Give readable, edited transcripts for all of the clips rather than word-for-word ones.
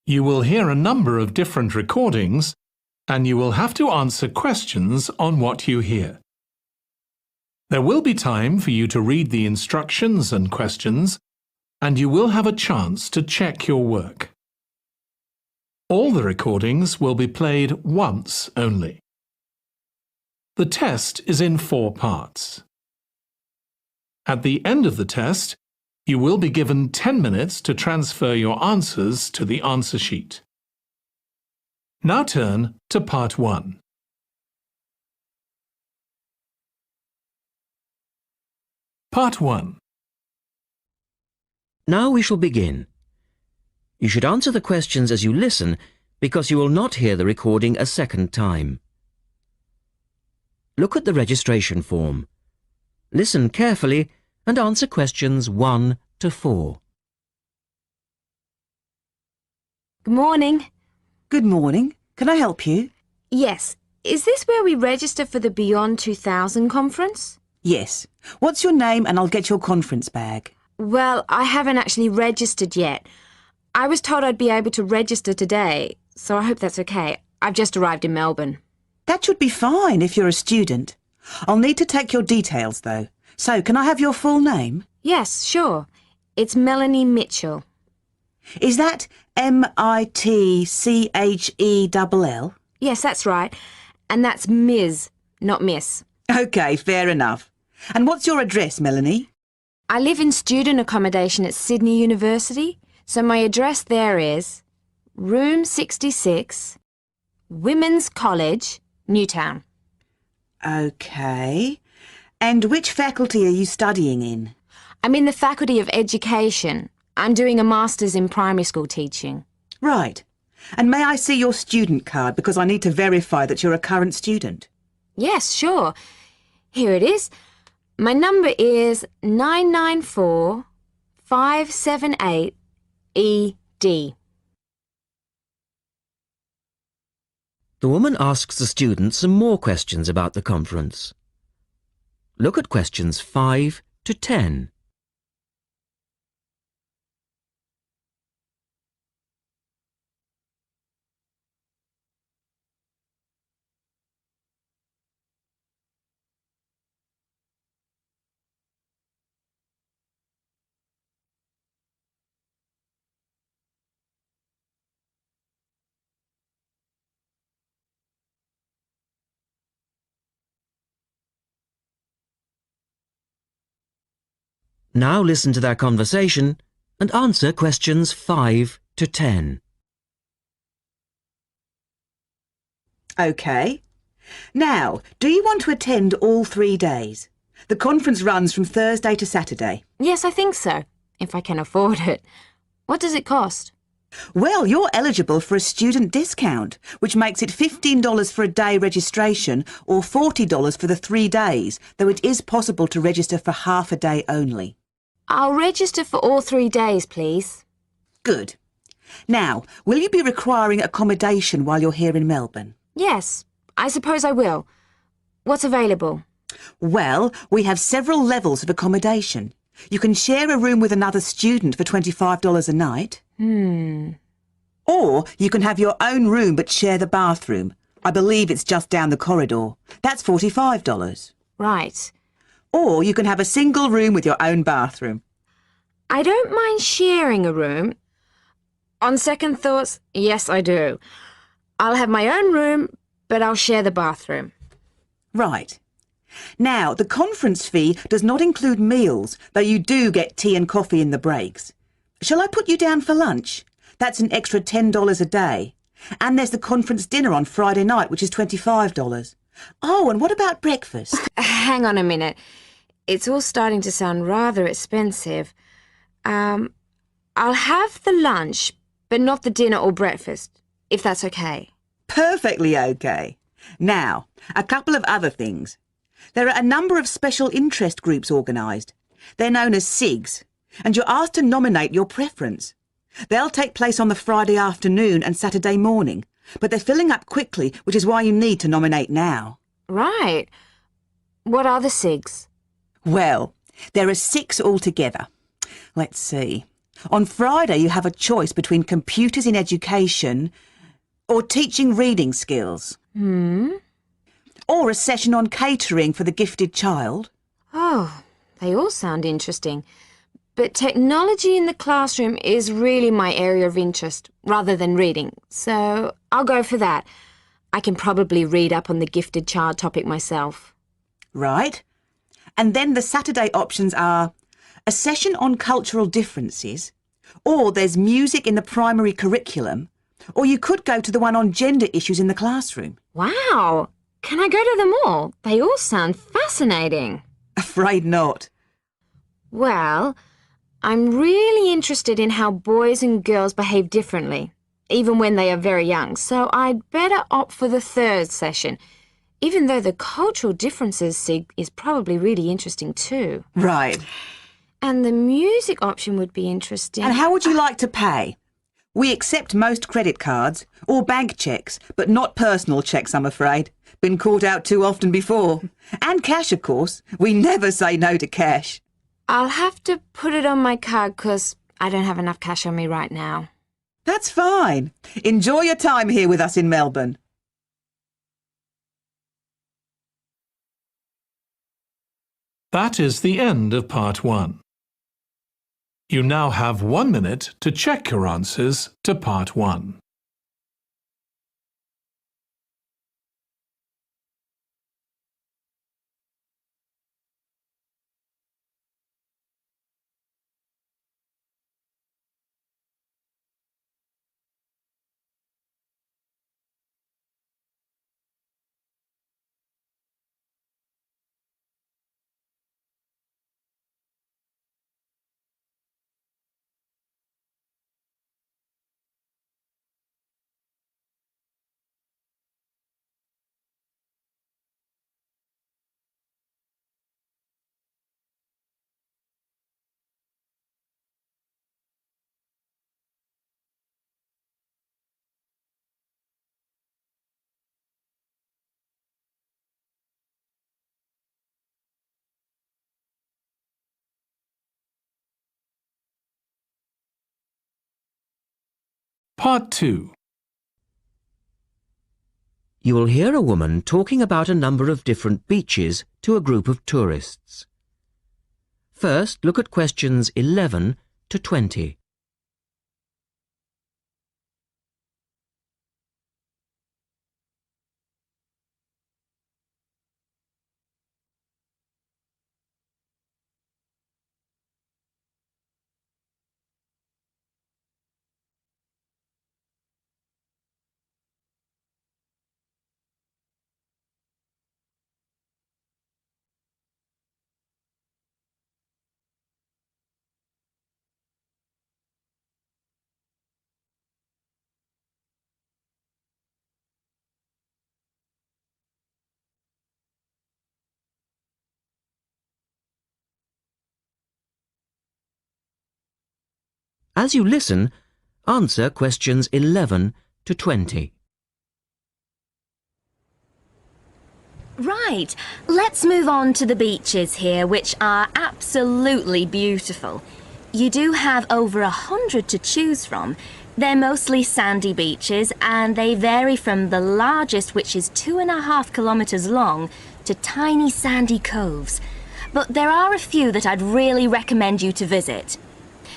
You will hear a number of different recordings, and you will have to answer questions on what you hear. There will be time for you to read the instructions and questions, and you will have a chance to check your work. All the recordings will be played once only. The test is in 4 parts. At the end of the test, you will be given 10 minutes to transfer your answers to the answer sheet. Now turn to Part 1. Part 1. Now we shall begin. You should answer the questions as you listen because you will not hear the recording a second time. Look at the registration form. Listen carefully and answer questions 1 to 4. Good morning. Good morning. Can I help you? Yes. Is this where we register for the Beyond 2000 conference? Yes. What's your name and I'll get your conference bag. Well, I haven't actually registered yet. I was told I'd be able to register today, so I hope that's okay. I've just arrived in Melbourne. That should be fine if you're a student. I'll need to take your details though. So, can I have your full name? Yes, sure. It's Melanie Mitchell. Is that Mitchell? Yes, that's right. And that's Ms., not Miss. OK, fair enough. And what's your address, Melanie? I live in student accommodation at Sydney University, so my address there is Room 66, Women's College, Newtown. OK. And which faculty are you studying in? I'm in the Faculty of Education. I'm doing a Master's in Primary School teaching. Right. And may I see your student card because I need to verify that you're a current student? Yes, sure. Here it is. My number is 994578ED. The woman asks the student some more questions about the conference. Look at questions 5 to 10. Now listen to their conversation and answer questions 5 to 10. OK. Now, do you want to attend all 3 days? The conference runs from Thursday to Saturday. Yes, I think so, if I can afford it. What does it cost? Well, you're eligible for a student discount, which makes it $15 for a day registration or $40 for the 3 days, though it is possible to register for half a day only. I'll register for all 3 days, please. Good. Now, will you be requiring accommodation while you're here in Melbourne? Yes, I suppose I will. What's available? Well, we have several levels of accommodation. You can share a room with another student for $25 a night. Or you can have your own room but share the bathroom. I believe it's just down the corridor. That's $45. Right. Or you can have a single room with your own bathroom. I don't mind sharing a room. On second thoughts, yes, I do. I'll have my own room, but I'll share the bathroom. Right. Now, the conference fee does not include meals, though you do get tea and coffee in the breaks. Shall I put you down for lunch? That's an extra $10 a day. And there's the conference dinner on Friday night, which is $25. Oh, and what about breakfast? Hang on a minute. It's all starting to sound rather expensive. I'll have the lunch, but not the dinner or breakfast, if that's okay. Perfectly okay. Now, a couple of other things. There are a number of special interest groups organised. They're known as SIGs, and you're asked to nominate your preference. They'll take place on the Friday afternoon and Saturday morning, but they're filling up quickly, which is why you need to nominate now. Right. What are the SIGs? Well, there are 6 altogether. Let's see. On Friday, you have a choice between computers in education or teaching reading skills. Or a session on catering for the gifted child. Oh, they all sound interesting. But technology in the classroom is really my area of interest, rather than reading. So I'll go for that. I can probably read up on the gifted child topic myself. Right. And then the Saturday options are a session on cultural differences, or there's music in the primary curriculum, or you could go to the one on gender issues in the classroom. Wow! Can I go to them all? They all sound fascinating. Afraid not. Well, I'm really interested in how boys and girls behave differently, even when they are very young, so I'd better opt for the third session, even though the cultural differences sig is probably really interesting too. Right. And the music option would be interesting. And how would you like to pay? We accept most credit cards or bank cheques, but not personal cheques, I'm afraid. Been caught out too often before. And cash, of course. We never say no to cash. I'll have to put it on my card because I don't have enough cash on me right now. That's fine. Enjoy your time here with us in Melbourne. That is the end of part 1. You now have 1 minute to check your answers to part 1. Part 2. You will hear a woman talking about a number of different beaches to a group of tourists. First, look at questions 11 to 20. As you listen, answer questions 11 to 20. Right, let's move on to the beaches here, which are absolutely beautiful. You do have over 100 to choose from. They're mostly sandy beaches and they vary from the largest, which is 2.5 kilometres long, to tiny sandy coves. But there are a few that I'd really recommend you to visit.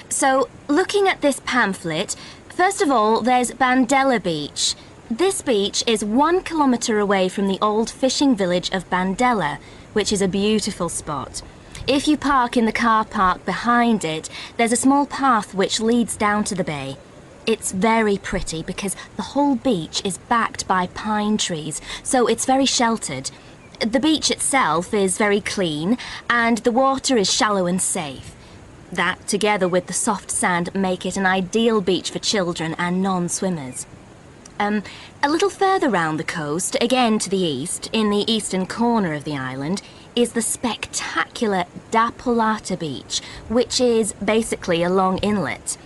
So, looking at this pamphlet, first of all, there's Bandella Beach. This beach is 1 kilometre away from the old fishing village of Bandella, which is a beautiful spot. If you park in the car park behind it, there's a small path which leads down to the bay. It's very pretty because the whole beach is backed by pine trees, so it's very sheltered. The beach itself is very clean and the water is shallow and safe. That, together with the soft sand, make it an ideal beach for children and non-swimmers. A little further round the coast, again to the east, in the eastern corner of the island, is the spectacular Dapolata Beach, which is basically a long inlet.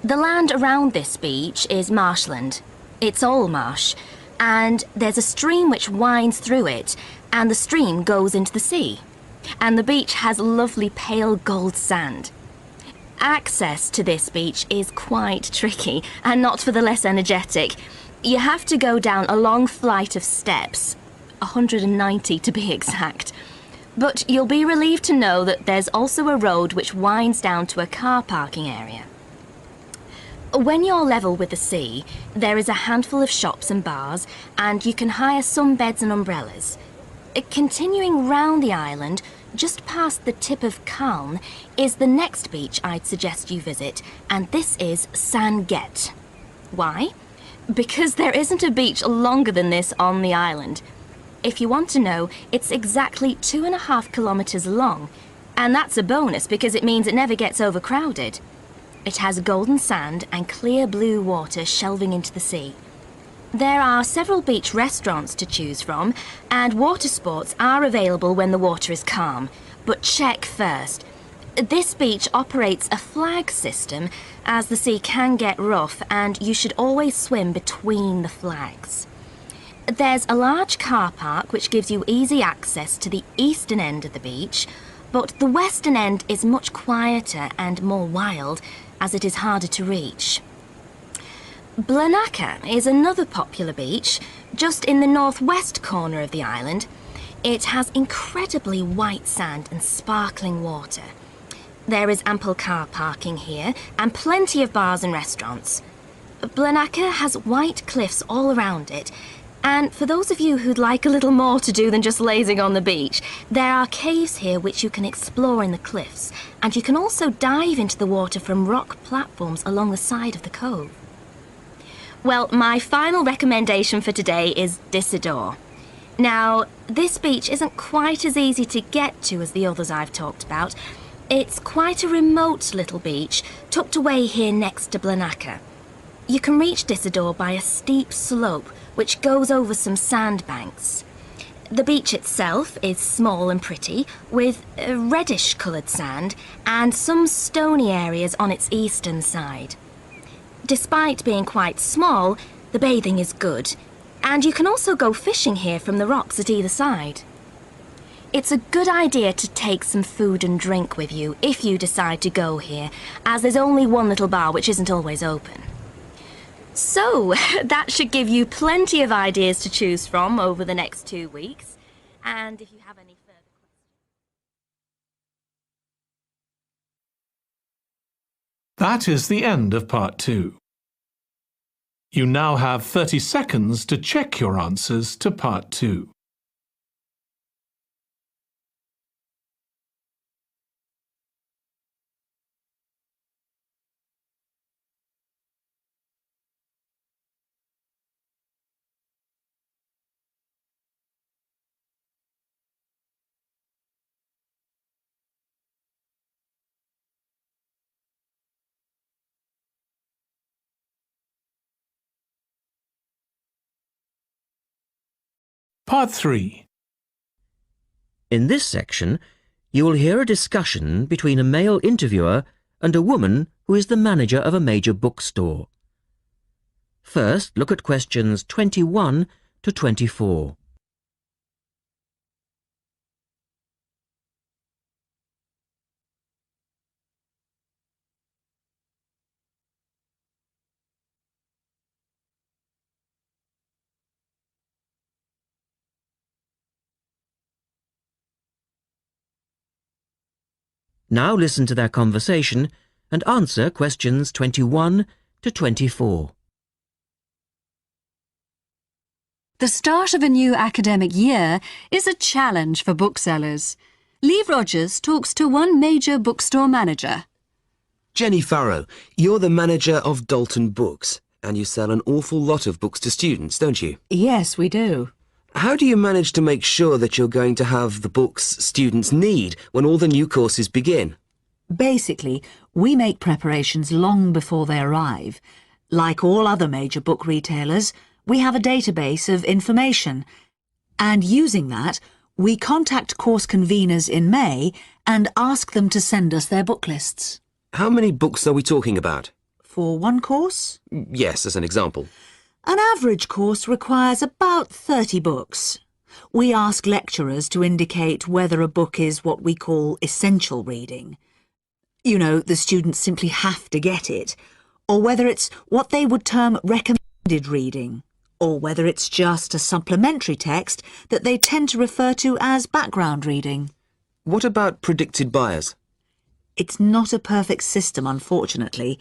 The land around this beach is marshland. It's all marsh, and there's a stream which winds through it, and the stream goes into the sea. And the beach has lovely pale gold sand. Access to this beach is quite tricky, and not for the less energetic. You have to go down a long flight of steps, 190 to be exact. But you'll be relieved to know that there's also a road which winds down to a car parking area. When you're level with the sea, there is a handful of shops and bars, and you can hire some beds and umbrellas. Continuing round the island, just past the tip of Calne, is the next beach I'd suggest you visit, and this is San Get. Why? Because there isn't a beach longer than this on the island. If you want to know, it's exactly 2.5 kilometres long, and that's a bonus because it means it never gets overcrowded. It has golden sand and clear blue water shelving into the sea. There are several beach restaurants to choose from, and water sports are available when the water is calm. But check first. This beach operates a flag system, as the sea can get rough, and you should always swim between the flags. There's a large car park which gives you easy access to the eastern end of the beach, but the western end is much quieter and more wild, as it is harder to reach. Blanaka is another popular beach, just in the northwest corner of the island. It has incredibly white sand and sparkling water. There is ample car parking here and plenty of bars and restaurants. Blanaka has white cliffs all around it, and for those of you who'd like a little more to do than just lazing on the beach, there are caves here which you can explore in the cliffs, and you can also dive into the water from rock platforms along the side of the cove. Well, my final recommendation for today is Disador. Now, this beach isn't quite as easy to get to as the others I've talked about. It's quite a remote little beach, tucked away here next to Blanaka. You can reach Disador by a steep slope which goes over some sandbanks. The beach itself is small and pretty, with reddish-coloured sand and some stony areas on its eastern side. Despite being quite small, the bathing is good, and you can also go fishing here from the rocks at either side. It's a good idea to take some food and drink with you if you decide to go here, as there's only one little bar which isn't always open. So, that should give you plenty of ideas to choose from over the next 2 weeks, and if you have any further questions... That is the end of part 2. You now have 30 seconds to check your answers to part 2. Part 3. In this section, you will hear a discussion between a male interviewer and a woman who is the manager of a major bookstore. First, look at questions 21 to 24. Now listen to their conversation and answer questions 21 to 24. The start of a new academic year is a challenge for booksellers. Lee Rogers talks to one major bookstore manager. Jenny Farrow, you're the manager of Dalton Books, and you sell an awful lot of books to students, don't you? Yes, we do. How do you manage to make sure that you're going to have the books students need when all the new courses begin? Basically, we make preparations long before they arrive. Like all other major book retailers, we have a database of information, and using that, we contact course conveners in May and ask them to send us their book lists. How many books are we talking about? For one course? Yes, as an example. An average course requires about 30 books. We ask lecturers to indicate whether a book is what we call essential reading. You know, the students simply have to get it, or whether it's what they would term recommended reading, or whether it's just a supplementary text that they tend to refer to as background reading. What about predicted buyers? It's not a perfect system, unfortunately.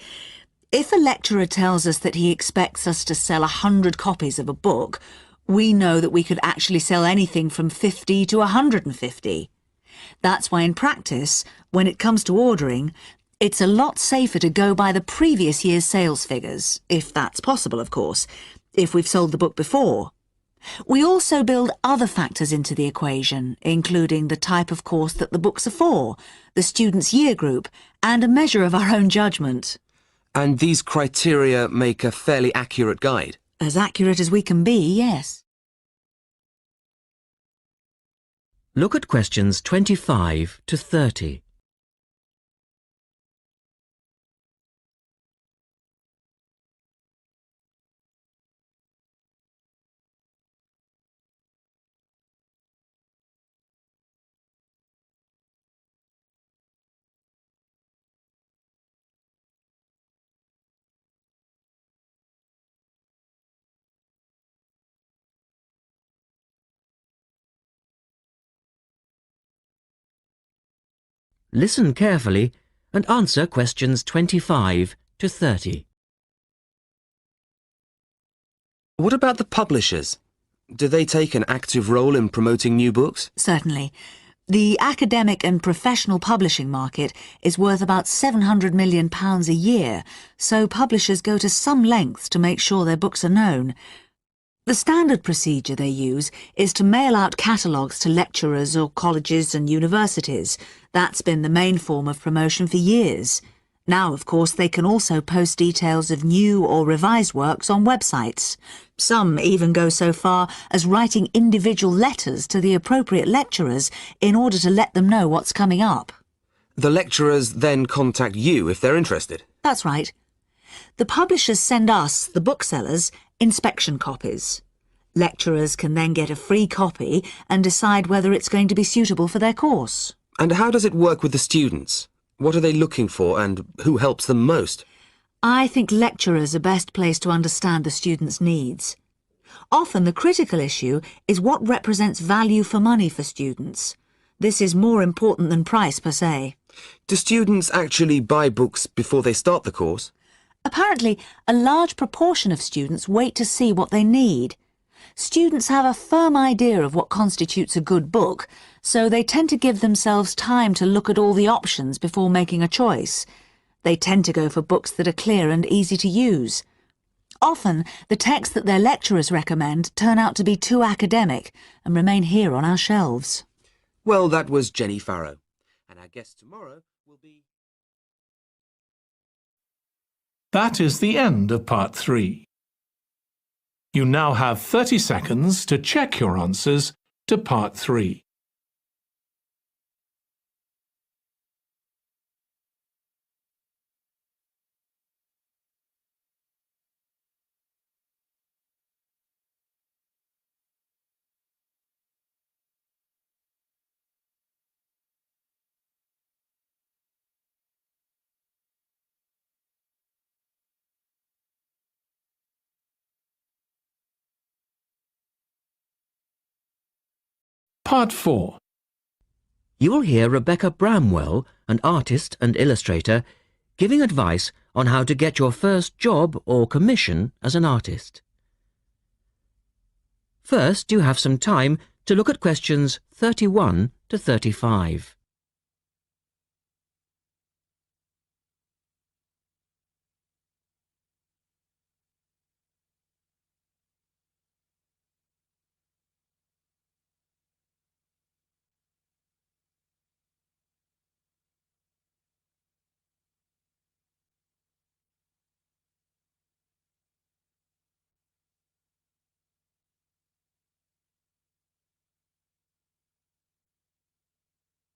If a lecturer tells us that he expects us to sell 100 copies of a book, we know that we could actually sell anything from 50 to 150. That's why in practice, when it comes to ordering, it's a lot safer to go by the previous year's sales figures, if that's possible, of course, if we've sold the book before. We also build other factors into the equation, including the type of course that the books are for, the student's year group, and a measure of our own judgment. And these criteria make a fairly accurate guide? As accurate as we can be, yes. Look at questions 25 to 30. Listen carefully and answer questions 25 to 30. What about the publishers? Do they take an active role in promoting new books? Certainly. The academic and professional publishing market is worth about £700 million a year, so publishers go to some lengths to make sure their books are known. The standard procedure they use is to mail out catalogues to lecturers or colleges and universities. That's been the main form of promotion for years. Now, of course, they can also post details of new or revised works on websites. Some even go so far as writing individual letters to the appropriate lecturers in order to let them know what's coming up. The lecturers then contact you if they're interested? That's right. The publishers send us, the booksellers, inspection copies. Lecturers can then get a free copy and decide whether it's going to be suitable for their course. And how does it work with the students? What are they looking for and who helps them most? I think lecturers are best placed to understand the students' needs. Often the critical issue is what represents value for money for students. This is more important than price per se. Do students actually buy books before they start the course? Apparently, a large proportion of students wait to see what they need. Students have a firm idea of what constitutes a good book, so they tend to give themselves time to look at all the options before making a choice. They tend to go for books that are clear and easy to use. Often, the texts that their lecturers recommend turn out to be too academic and remain here on our shelves. Well, that was Jenny Farrow. And our guest tomorrow will be... That is the end of part 3. You now have 30 seconds to check your answers to part 3. Part 4. You will hear Rebecca Bramwell, an artist and illustrator, giving advice on how to get your first job or commission as an artist. First, you have some time to look at questions 31 to 35.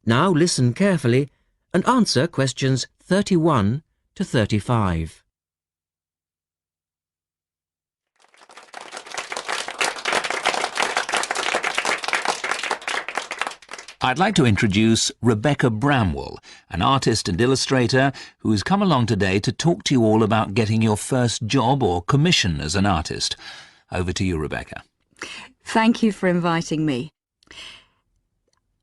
Now listen carefully and answer questions 31 to 35. I'd like to introduce Rebecca Bramwell, an artist and illustrator who has come along today to talk to you all about getting your first job or commission as an artist. Over to you, Rebecca. Thank you for inviting me.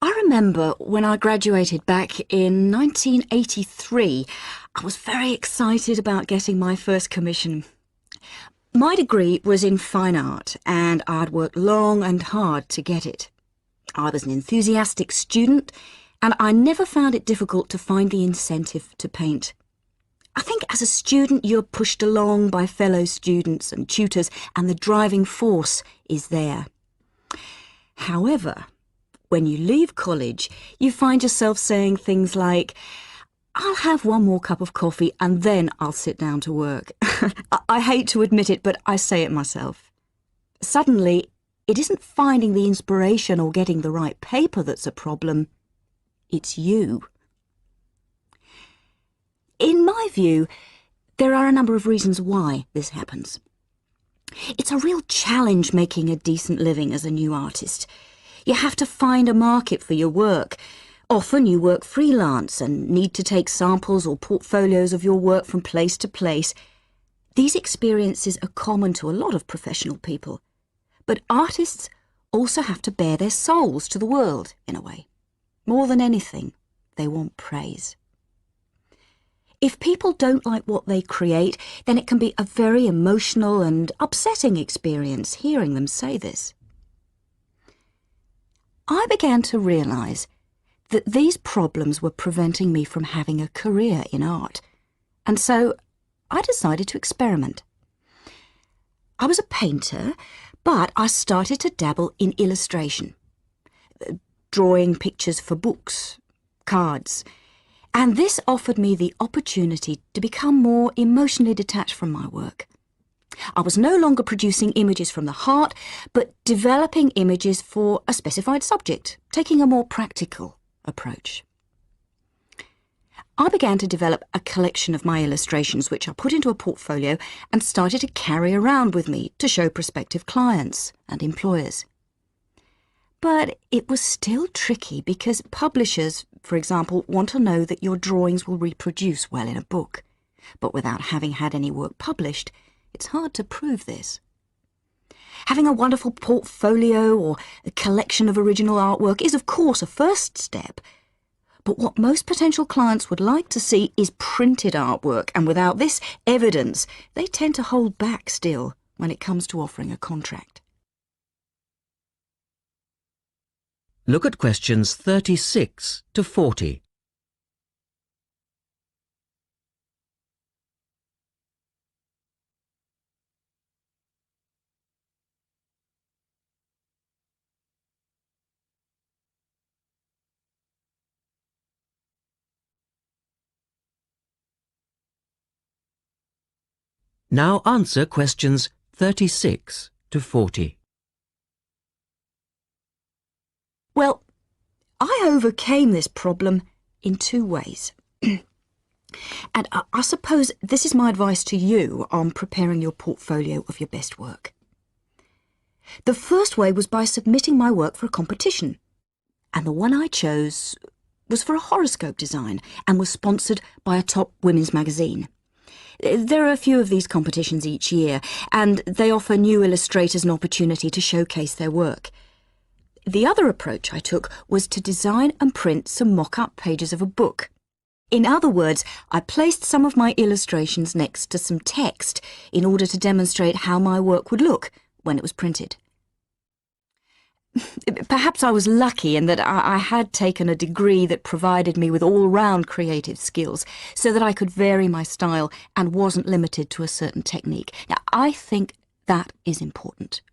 I remember when I graduated back in 1983, I was very excited about getting my first commission. My degree was in fine art, and I'd worked long and hard to get it. I was an enthusiastic student, and I never found it difficult to find the incentive to paint. I think as a student you're pushed along by fellow students and tutors, and the driving force is there. However, when you leave college, you find yourself saying things like, "I'll have one more cup of coffee and then I'll sit down to work." I hate to admit it, but I say it myself. Suddenly, it isn't finding the inspiration or getting the right paper that's a problem. It's you. In my view, there are a number of reasons why this happens. It's a real challenge making a decent living as a new artist. You have to find a market for your work. Often you work freelance and need to take samples or portfolios of your work from place to place. These experiences are common to a lot of professional people. But artists also have to bare their souls to the world, in a way. More than anything, they want praise. If people don't like what they create, then it can be a very emotional and upsetting experience hearing them say this. I began to realise that these problems were preventing me from having a career in art, and so I decided to experiment. I was a painter, but I started to dabble in illustration, drawing pictures for books, cards, and this offered me the opportunity to become more emotionally detached from my work. I was no longer producing images from the heart, but developing images for a specified subject, taking a more practical approach. I began to develop a collection of my illustrations, which I put into a portfolio and started to carry around with me to show prospective clients and employers. But it was still tricky because publishers, for example, want to know that your drawings will reproduce well in a book. But without having had any work published, it's hard to prove this. Having a wonderful portfolio or a collection of original artwork is, of course, a first step. But what most potential clients would like to see is printed artwork, and without this evidence, they tend to hold back still when it comes to offering a contract. Look at questions 36 to 40. Now answer questions 36 to 40. Well, I overcame this problem in two ways. And I suppose this is my advice to you on preparing your portfolio of your best work. The first way was by submitting my work for a competition. And the one I chose was for a horoscope design and was sponsored by a top women's magazine. There are a few of these competitions each year, and they offer new illustrators an opportunity to showcase their work. The other approach I took was to design and print some mock-up pages of a book. In other words, I placed some of my illustrations next to some text in order to demonstrate how my work would look when it was printed. Perhaps I was lucky in that I had taken a degree that provided me with all-round creative skills so that I could vary my style and wasn't limited to a certain technique. Now, I think that is important.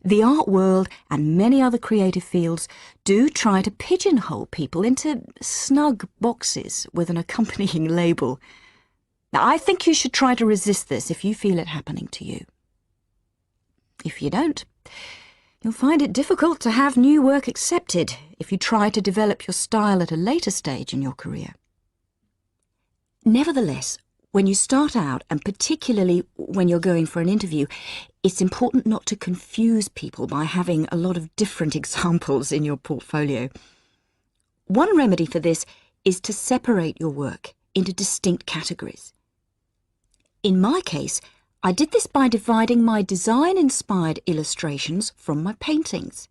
The art world and many other creative fields do try to pigeonhole people into snug boxes with an accompanying label. Now, I think you should try to resist this if you feel it happening to you. If you don't, you'll find it difficult to have new work accepted if you try to develop your style at a later stage in your career. Nevertheless, when you start out, and particularly when you're going for an interview, it's important not to confuse people by having a lot of different examples in your portfolio. One remedy for this is to separate your work into distinct categories. In my case, I did this by dividing my design-inspired illustrations from my paintings.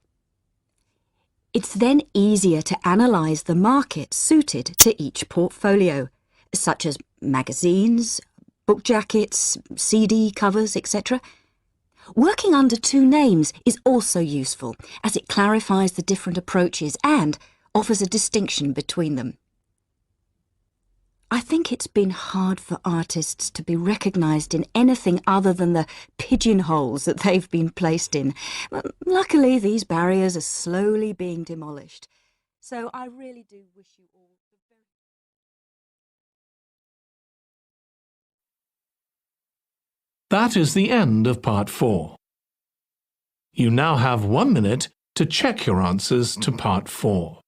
It's then easier to analyse the market suited to each portfolio, such as magazines, book jackets, CD covers, etc. Working under two names is also useful, as it clarifies the different approaches and offers a distinction between them. I think it's been hard for artists to be recognised in anything other than the pigeonholes that they've been placed in. Luckily, these barriers are slowly being demolished. So I really do wish you all the very... That is the end of Part 4. You now have 1 minute to check your answers to Part 4.